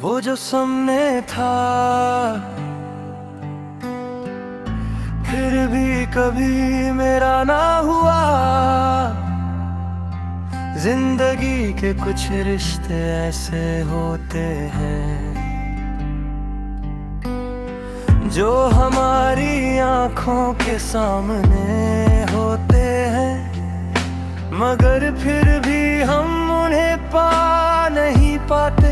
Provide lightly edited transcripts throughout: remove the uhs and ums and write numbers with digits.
वो जो सामने था, फिर भी कभी मेरा ना हुआ। जिंदगी के कुछ रिश्ते ऐसे होते हैं जो हमारी आंखों के सामने होते हैं, मगर फिर भी हम उन्हें पा नहीं पाते।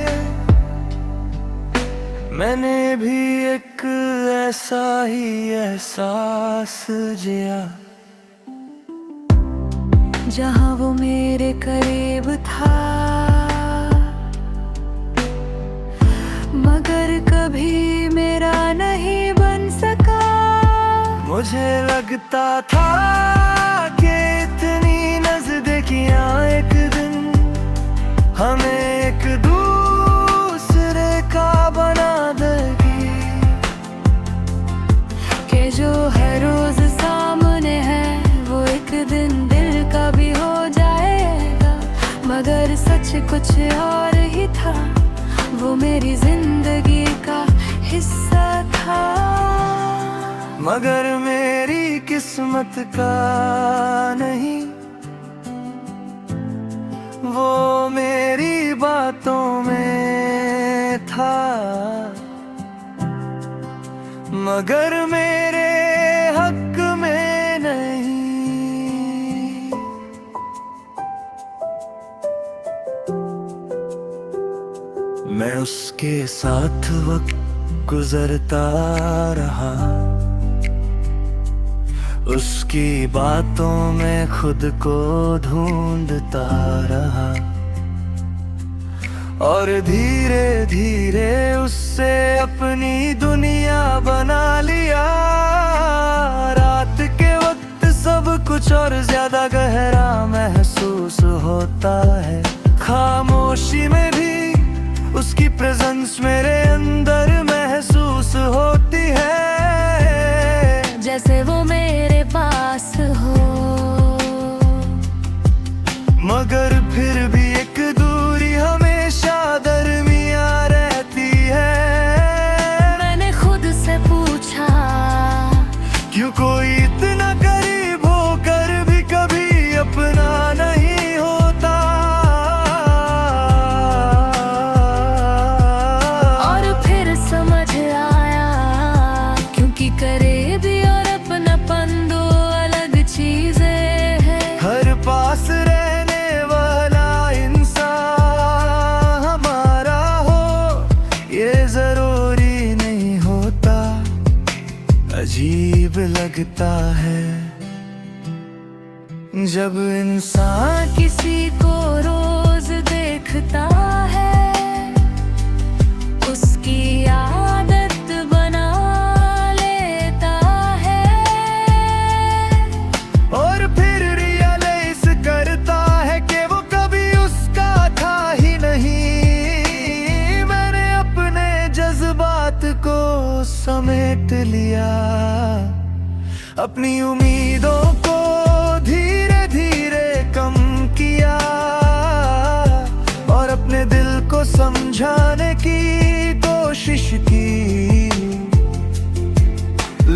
मैंने भी एक ऐसा ही एहसास जिया, जहाँ वो मेरे करीब था, मगर कभी मेरा नहीं बन सका। मुझे लगता था कि इतनी नजदीकियां एक दिन हमें एक दूसरे का बना देगी, कि जो हर रोज सामने है वो एक दिन दिल का भी हो जाएगा। मगर सच कुछ और ही था, वो मेरी जिंदगी का हिस्सा था। मगर मेरी किस्मत का नहीं, वो मेरी बातों में था, मगर मेरे हक में नहीं। मैं उसके साथ वक्त गुजरता रहा, उसकी बातों में खुद को ढूंढता रहा, और धीरे धीरे उससे अपनी दुनिया बना लिया। रात के वक्त सब कुछ और ज्यादा गहरा महसूस होता है। खामोशी में भी उसकी प्रेजेंस मेरे अंदर महसूस होती है, जैसे वो मेरे पास हो। मगर फिर भी एक दूरी हमेशा दरमिया रहती है। मैंने खुद से पूछा, क्यों कोई इतना करीब होकर भी कभी अपना नहीं होता। और फिर समझ आया, क्योंकि करीबी और अपनापन दो अलग चीजें हैं। हर पास रहने वाला इंसान हमारा हो, ये जरूरी नहीं होता। अजीब लगता है जब इंसान किसी को रोज देखता है, उसकी आदत बना लेता है, और फिर रियलाइज करता है कि वो कभी उसका था ही नहीं। मैंने अपने जज्बात को समेट लिया, अपनी उम्मीदों को धीरे धीरे कम किया, और अपने दिल को समझाने की कोशिश की।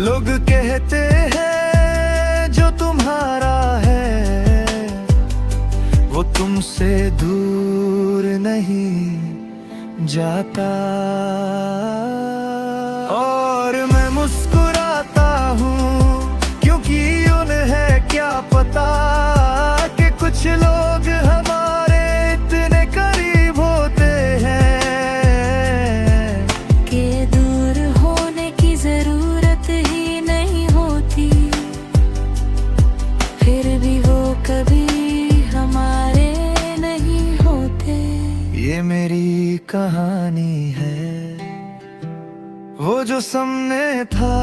लोग कहते हैं जो तुम्हारा है वो तुमसे दूर नहीं जाता। और मैं मुस्कुराता हूँ, क्योंकि उन्हें क्या पता कि कुछ लोग हमारे इतने करीब होते हैं कि दूर होने की जरूरत ही नहीं होती। फिर भी वो कभी हमारे नहीं होते। ये मेरी कहानी है, वो जो सामने था,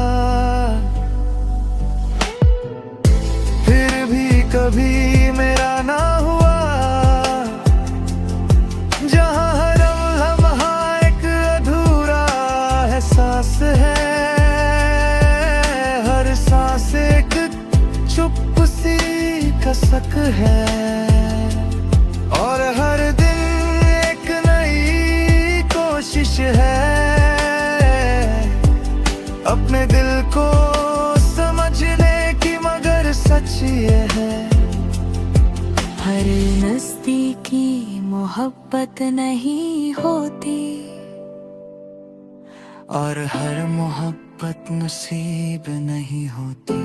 फिर भी कभी मेरा ना हुआ। जहाँ हर लम्हा एक अधूरा एहसास है, हर सांस एक चुप सी कसक है, और हर दिन एक नई कोशिश कोशिश है अपने दिल को समझने की, मगर सच ये है हर नज़दीकी मोहब्बत नहीं होती, और हर मोहब्बत नसीब नहीं होती।